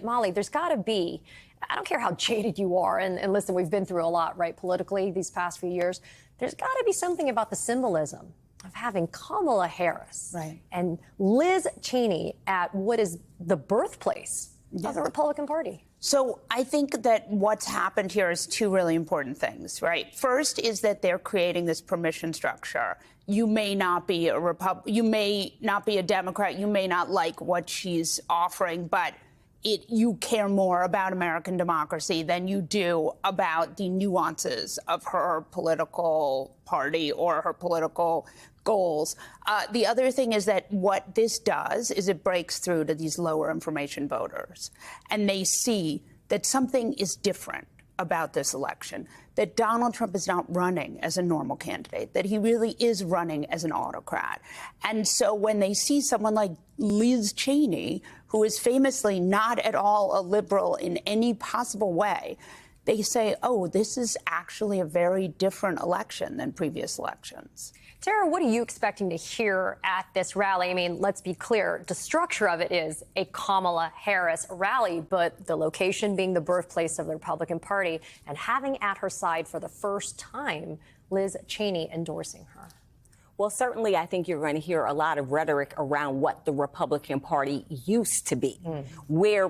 Molly, there's got to be, I don't care how jaded you are, and listen, we've been through a lot, right, politically these past few years. There's got to be something about the symbolism of having Kamala Harris and Liz Cheney at what is the birthplace of the Republican Party. So I think that what's happened here is two really important things, right? First is that they're creating this permission structure. You may not be a you may not be a Democrat, you may not like what she's offering, but you care more about American democracy than you do about the nuances of her political party or her political goals. The other thing is that what this does is it breaks through to these lower information voters, and they see that something is different about this election, that Donald Trump is not running as a normal candidate, that he really is running as an autocrat. And so when they see someone like Liz Cheney, who is famously not at all a liberal in any possible way, they say, oh, this is actually a very different election than previous elections. Tara, what are you expecting to hear at this rally? I mean, let's be clear. The structure of it is a Kamala Harris rally, but the location being the birthplace of the Republican Party and having at her side for the first time Liz Cheney endorsing her. Well, certainly, I think you're going to hear a lot of rhetoric around what the Republican Party used to be, where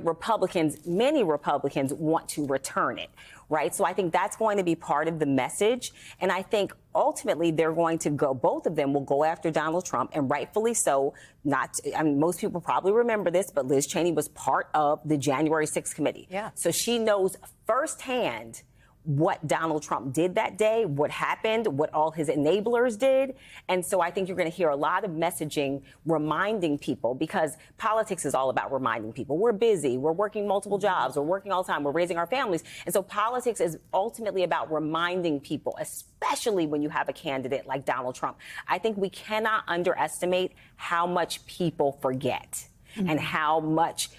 many Republicans want to return it, right? So I think that's going to be part of the message. And I think ultimately they're going to both of them will go after Donald Trump, and rightfully so. Most people probably remember this, but Liz Cheney was part of the January 6th committee. Yeah. So she knows firsthand what Donald Trump did that day, what happened, what all his enablers did. And so I think you're going to hear a lot of messaging reminding people, because politics is all about reminding people. We're busy. We're working multiple jobs. We're working all the time. We're raising our families. And so politics is ultimately about reminding people, especially when you have a candidate like Donald Trump. I think we cannot underestimate how much people forget and how much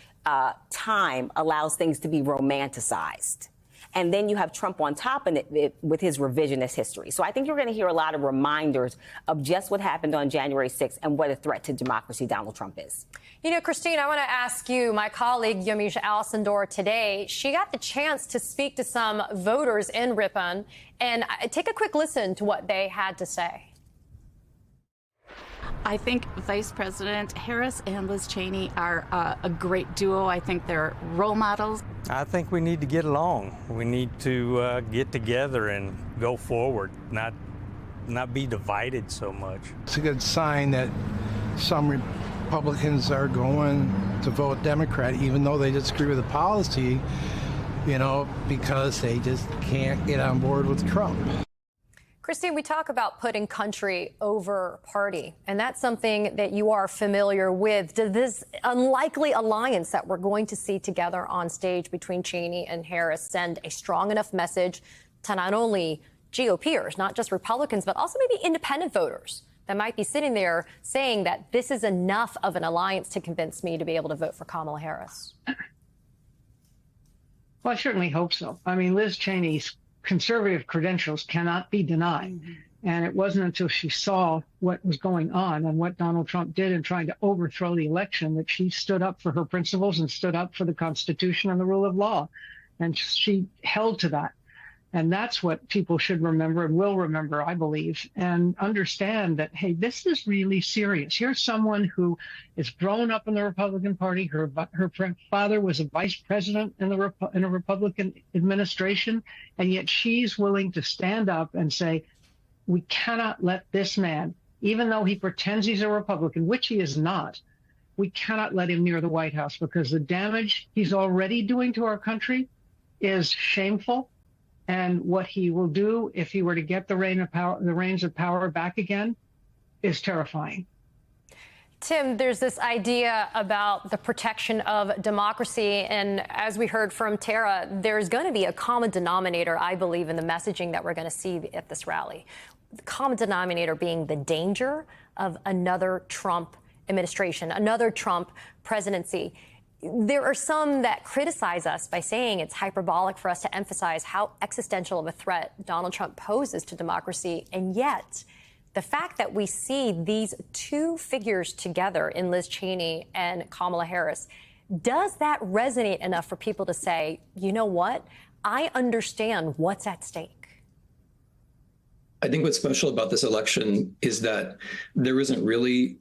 time allows things to be romanticized. And then you have Trump on top of it with his revisionist history. So I think you're going to hear a lot of reminders of just what happened on January 6th and what a threat to democracy Donald Trump is. You know, Christine, I want to ask you, my colleague Yamiche Alcindor today, she got the chance to speak to some voters in Ripon, and take a quick listen to what they had to say. I think Vice President Harris and Liz Cheney are a great duo. I think they're role models. I think we need to get along. We need to get together and go forward, not be divided so much. It's a good sign that some Republicans are going to vote Democrat, even though they disagree with the policy, because they just can't get on board with Trump. Christine, we talk about putting country over party, and that's something that you are familiar with. Does this unlikely alliance that we're going to see together on stage between Cheney and Harris send a strong enough message to not only GOPers, not just Republicans, but also maybe independent voters that might be sitting there saying that this is enough of an alliance to convince me to be able to vote for Kamala Harris? Well, I certainly hope so. I mean, Liz Cheney's conservative credentials cannot be denied. And it wasn't until she saw what was going on and what Donald Trump did in trying to overthrow the election that she stood up for her principles and stood up for the Constitution and the rule of law. And she held to that. And that's what people should remember and will remember, I believe, and understand that, hey, this is really serious. Here's someone who is grown up in the Republican Party. Her father was a vice president in a Republican administration, and yet she's willing to stand up and say, we cannot let this man, even though he pretends he's a Republican, which he is not, we cannot let him near the White House, because the damage he's already doing to our country is shameful. And what he will do if he were to get the reins of power back again is terrifying. Tim, there's this idea about the protection of democracy. And as we heard from Tara, there's going to be a common denominator, I believe, in the messaging that we're going to see at this rally. The common denominator being the danger of another Trump administration, another Trump presidency. There are some that criticize us by saying it's hyperbolic for us to emphasize how existential of a threat Donald Trump poses to democracy. And yet, the fact that we see these two figures together in Liz Cheney and Kamala Harris Does that resonate enough for people to say, you know what, I understand what's at stake? I think what's special about this election is that there isn't really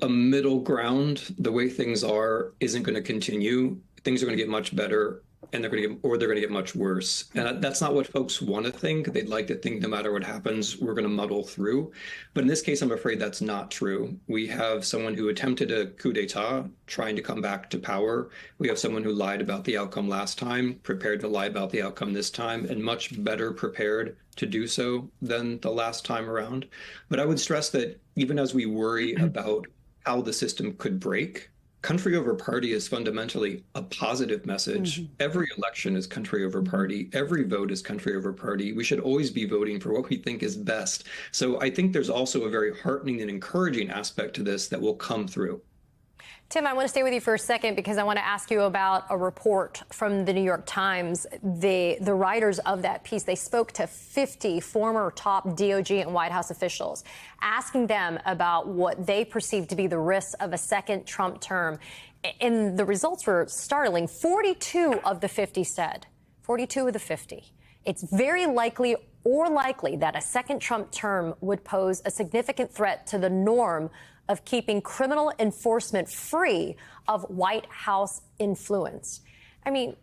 a middle ground. The way things are isn't going to continue. Things are going to get much better, and they're going to get much worse. And that's not what folks want to think. They'd like to think no matter what happens, we're going to muddle through. But in this case, I'm afraid that's not true. We have someone who attempted a coup d'etat, trying to come back to power. We have someone who lied about the outcome last time, prepared to lie about the outcome this time, and much better prepared to do so than the last time around. But I would stress that even as we worry about how the system could break, country over party is fundamentally a positive message. Every election is country over party. Every vote is country over party. We should always be voting for what we think is best. So I think there's also a very heartening and encouraging aspect to this that will come through. Tim, I want to stay with you for a second because I want to ask you about a report from the New York Times. The writers of that piece, they spoke to 50 former top DOJ and White House officials, asking them about what they perceive to be the risks of a second Trump term. And the results were startling. 42 of the 50 said, 42 of the 50, it's very likely that a second Trump term would pose a significant threat to the norm of keeping criminal enforcement free of White House influence. I mean,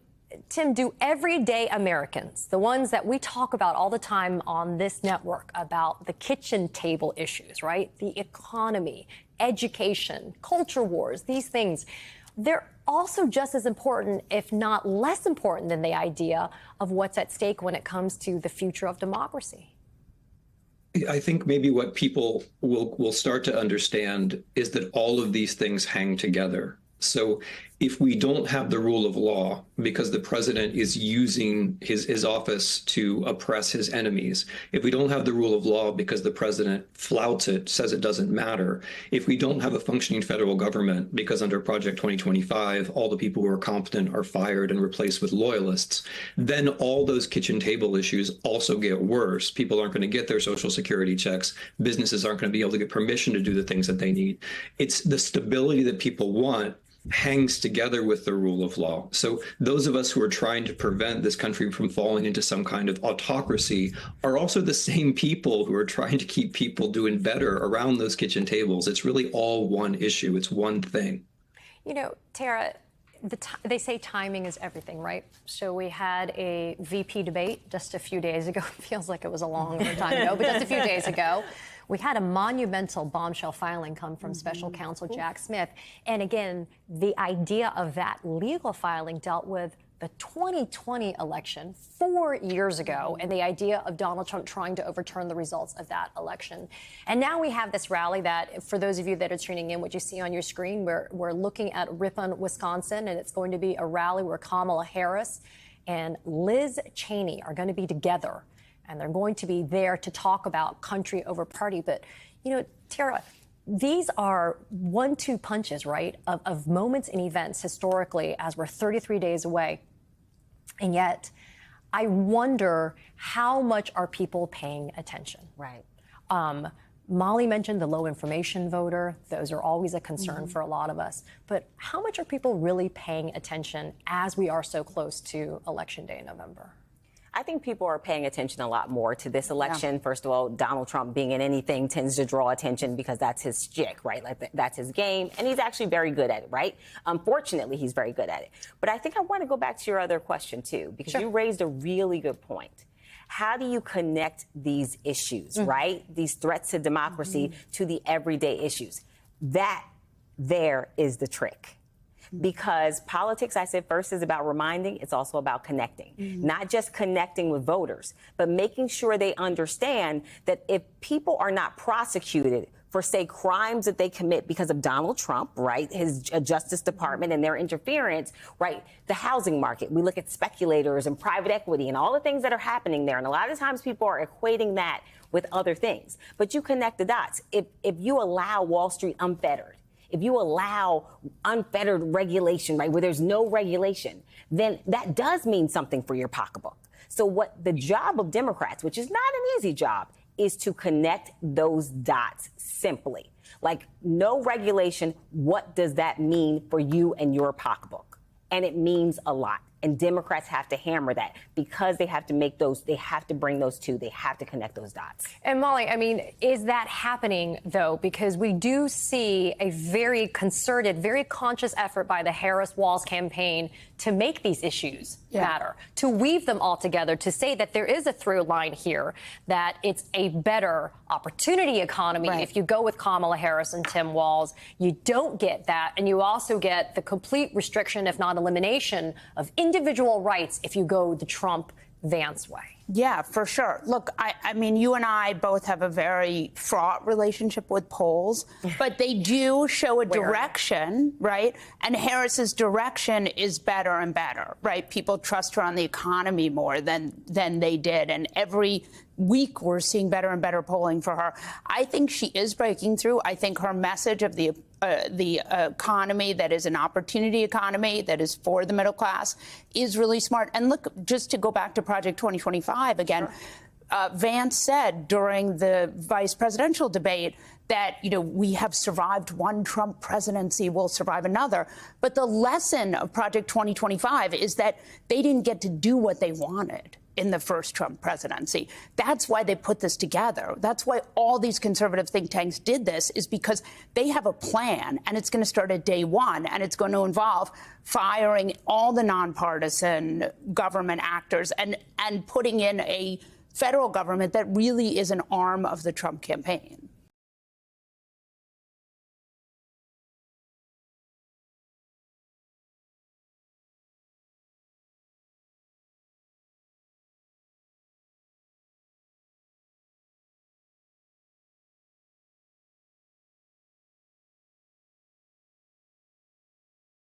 Tim, do everyday Americans, the ones that we talk about all the time on this network about the kitchen table issues, right? The economy, education, culture wars, these things, they're also just as important, if not less important, than the idea of what's at stake when it comes to the future of democracy. I think maybe what people will start to understand is that all of these things hang together. So if we don't have the rule of law because the president is using his office to oppress his enemies, if we don't have the rule of law because the president flouts it, says it doesn't matter, if we don't have a functioning federal government because under Project 2025, all the people who are competent are fired and replaced with loyalists, then all those kitchen table issues also get worse. People aren't going to get their Social Security checks. Businesses aren't going to be able to get permission to do the things that they need. It's the stability that people want hangs together with the rule of law. So those of us who are trying to prevent this country from falling into some kind of autocracy are also the same people who are trying to keep people doing better around those kitchen tables. It's really all one issue. It's one thing. You know, Tara, they say timing is everything, right? So we had a VP debate just a few days ago. It feels like it was a long time ago, but just a few days ago. We had a monumental bombshell filing come from special counsel Jack Smith. And again, the idea of that legal filing dealt with the 2020 election 4 years ago and the idea of Donald Trump trying to overturn the results of that election. And now we have this rally that, for those of you that are tuning in, what you see on your screen, we're looking at Ripon, Wisconsin, and it's going to be a rally where Kamala Harris and Liz Cheney are going to be together. And they're going to be there to talk about country over party. But, you know, Tara, these are 1-2 punches, right, of moments and events historically as we're 33 days away. And yet, I wonder how much are people paying attention? Right. Molly mentioned the low information voter. Those are always a concern for a lot of us. But how much are people really paying attention as we are so close to Election Day in November? I think people are paying attention a lot more to this election. Yeah. First of all, Donald Trump being in anything tends to draw attention because that's his shtick, right? Like that's his game. And he's actually very good at it, right? Unfortunately, he's very good at it. But I think I want to go back to your other question, too, because you raised a really good point. How do you connect these issues, right? These threats to democracy to the everyday issues? That there is the trick. Because politics, I said first, is about reminding. It's also about connecting. Not just connecting with voters, but making sure they understand that if people are not prosecuted for, say, crimes that they commit because of Donald Trump, right, his Justice Department and their interference, right, the housing market. We look at speculators and private equity and all the things that are happening there. And a lot of times people are equating that with other things. But you connect the dots. If you allow Wall Street unfettered, if you allow unfettered regulation, right, where there's no regulation, then that does mean something for your pocketbook. So what the job of Democrats, which is not an easy job, is to connect those dots simply. Like, no regulation, what does that mean for you and your pocketbook? and it means a lot. And Democrats have to hammer that because they have to make those, they have to bring those two, they have to connect those dots. And Molly, I mean, is that happening, though? Because we do see a very concerted, very conscious effort by the Harris-Walz campaign to make these issues matter, to weave them all together, to say that there is a through line here, that it's a better opportunity economy if you go with Kamala Harris and Tim Walz. You don't get that, and you also get the complete restriction, if not elimination, of individual rights if you go the Trump-Vance way. Yeah, for sure. Look, I mean, you and I both have a very fraught relationship with polls, but they do show a direction, right? And Harris's direction is better and better, right? People trust her on the economy more than they did. And every week we're seeing better and better polling for her. I think she is breaking through. I think her message of the economy that is an opportunity economy that is for the middle class is really smart. And look, just to go back to Project 2025 again, Vance said during the vice presidential debate that, you know, we have survived one Trump presidency, we'll survive another. But the lesson of Project 2025 is that they didn't get to do what they wanted in the first Trump presidency. That's why they put this together. That's why all these conservative think tanks did this, is because they have a plan, and it's going to start at day one, and it's going to involve firing all the nonpartisan government actors and putting in a federal government that really is an arm of the Trump campaign.